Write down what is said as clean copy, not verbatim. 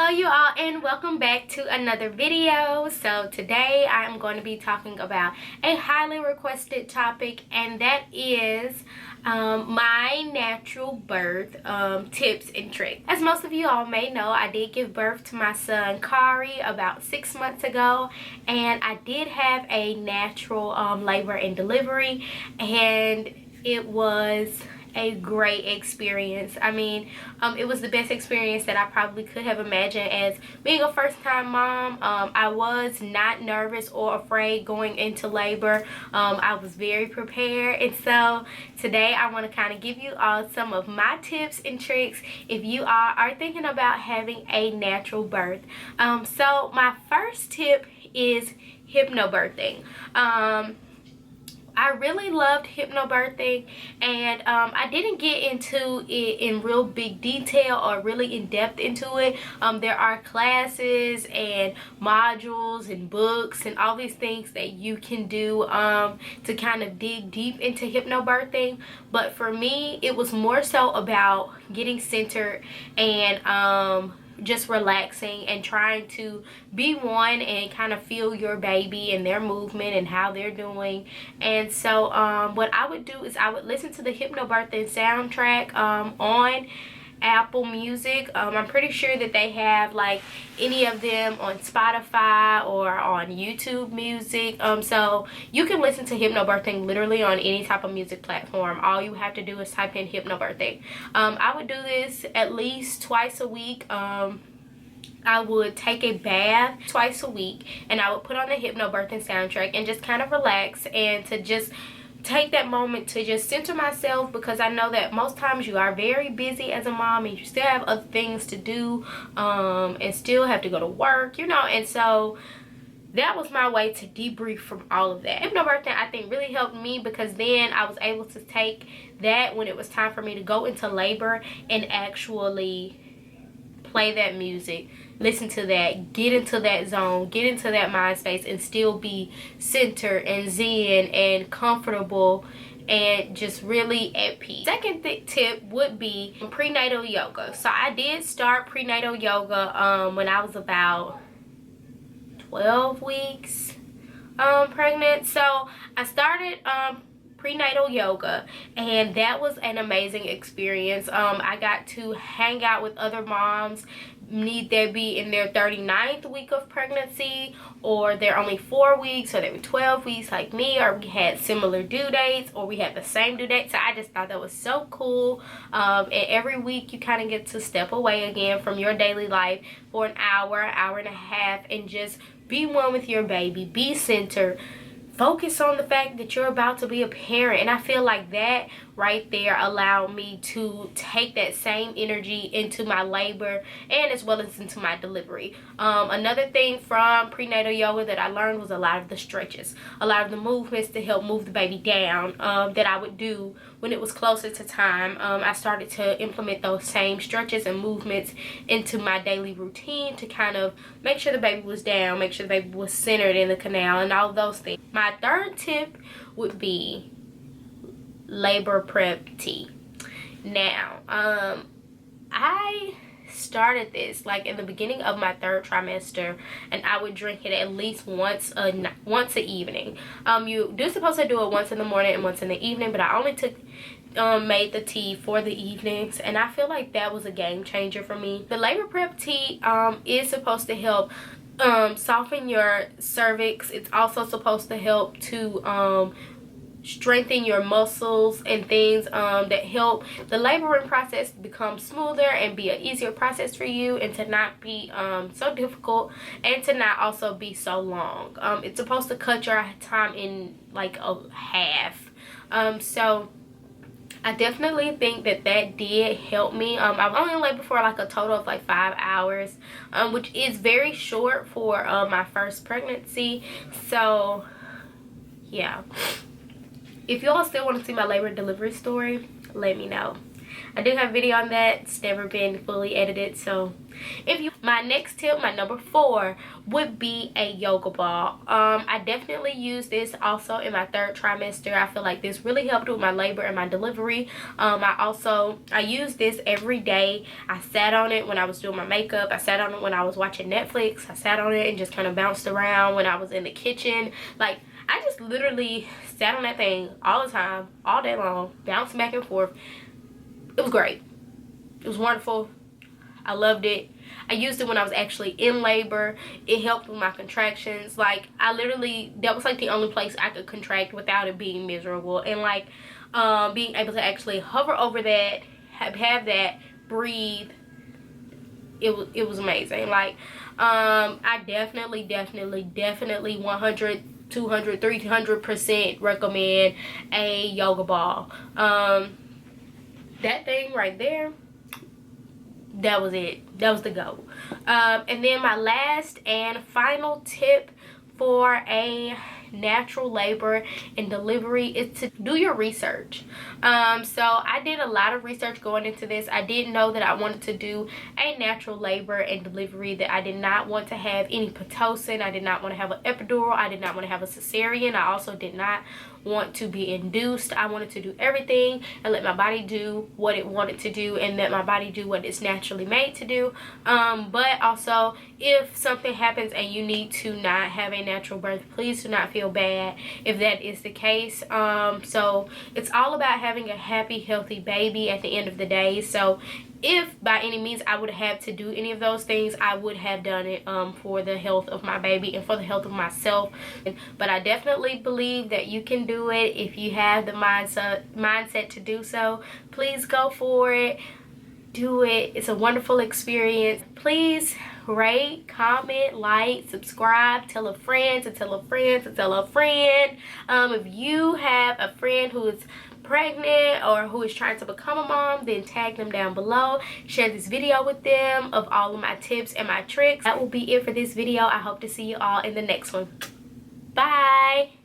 Hello you all, and welcome back to another video. So today I am going to be talking about a highly requested topic, and that is my natural birth tips and tricks. As most of you all may know, I did give birth to my son Kari about 6 months ago, and I did have a natural labor and delivery, and it was a great experience. I mean, it was the best experience that I probably could have imagined. As being a first-time mom, I was not nervous or afraid going into labor. I was very prepared, and so today I want to kind of give you all some of my tips and tricks if you are thinking about having a natural birth. So my first tip is hypnobirthing. I really loved hypnobirthing, and I didn't get into it in real big detail or really in depth into it. There are classes and modules and books and all these things that you can do to kind of dig deep into hypnobirthing, but for me it was more so about getting centered and just relaxing and trying to be one and kind of feel your baby and their movement and how they're doing. And so what I would do is I would listen to the hypnobirthing soundtrack on Apple Music. I'm pretty sure that they have like any of them on Spotify or on YouTube Music. So you can listen to hypnobirthing literally on any type of music platform. All you have to do is type in hypnobirthing. I would do this at least twice a week. I would take a bath twice a week, and I would put on the hypnobirthing soundtrack and just kind of relax and to just take that moment to just center myself, because I know that most times you are very busy as a mom and you still have other things to do and still have to go to work, you know. And so that was my way to debrief from all of that. Hypnobirthing, I think, really helped me, because then I was able to take that when it was time for me to go into labor and actually play that music, listen to that, get into that zone, get into that mind space, and still be centered and zen and comfortable and just really at peace. Second tip would be prenatal yoga. So I did start prenatal yoga when I was about 12 weeks pregnant. So I started prenatal yoga, and that was an amazing experience. I got to hang out with other moms, need they be in their 39th week of pregnancy, or they're only 4 weeks, or they were 12 weeks like me, or we had similar due dates, or we had the same due date. So I just thought that was so cool. And every week you kind of get to step away again from your daily life for an hour and a half, and just be one with your baby, be centered, focus on the fact that you're about to be a parent. And I feel like that right there allowed me to take that same energy into my labor and as well as into my delivery. Another thing from prenatal yoga that I learned was a lot of the stretches, a lot of the movements to help move the baby down that I would do when it was closer to time. I started to implement those same stretches and movements into my daily routine to kind of make sure the baby was down, make sure the baby was centered in the canal, and all those things. My third tip would be labor prep tea. Now I started this like in the beginning of my 3rd trimester, and I would drink it at least once a evening. You do supposed to do it once in the morning and once in the evening, but I only made the tea for the evenings, and I feel like that was a game changer for me. The labor prep tea is supposed to help soften your cervix. It's also supposed to help to strengthen your muscles and things that help the laboring process become smoother and be an easier process for you, and to not be so difficult, and to not also be so long. It's supposed to cut your time in like a half. So I definitely think that that did help me. I was only in labor for like a total of like 5 hours, which is very short for my first pregnancy. So yeah, if you all still want to see my labor and delivery story, let me know. I do have a video on that. It's never been fully edited. So my next tip, my number 4, would be a yoga ball. I definitely use this also in my 3rd trimester. I feel like this really helped with my labor and my delivery. I use this every day. I sat on it when I was doing my makeup. I sat on it when I was watching Netflix. I sat on it and just kind of bounced around when I was in the kitchen. Like, I just literally sat on that thing all the time, all day long, bounced back and forth. It was great. It was wonderful. I loved it. I used it when I was actually in labor. It helped with my contractions. Like, that was like the only place I could contract without it being miserable. And like, being able to actually hover over that, have that, breathe, it was amazing. Like, I definitely 100, 200, 300% recommend a yoga ball. That thing right there, that was it. That was the go. And then my last and final tip for a natural labor and delivery is to do your research. So I did a lot of research going into this. I didn't know that I wanted to do a natural labor and delivery, that I did not want to have any Pitocin. I did not want to have an epidural. I did not want to have a cesarean. I also did not want to be induced. I wanted to do everything and let my body do what it wanted to do, and let my body do what it's naturally made to do. But also, if something happens and you need to not have a natural birth, please do not feel bad if that is the case. So it's all about having a happy, healthy baby at the end of the day. So if by any means I would have to do any of those things, I would have done it for the health of my baby and for the health of myself. But I definitely believe that you can do it if you have the mindset to do so. Please go for it. Do it. It's a wonderful experience. Please rate, comment, like, subscribe, tell a friend to tell a friend to tell a friend. If you have a friend who is pregnant or who is trying to become a mom, then tag them down below. Share this video with them of all of my tips and my tricks. That will be it for this video. I hope to see you all in the next one. Bye.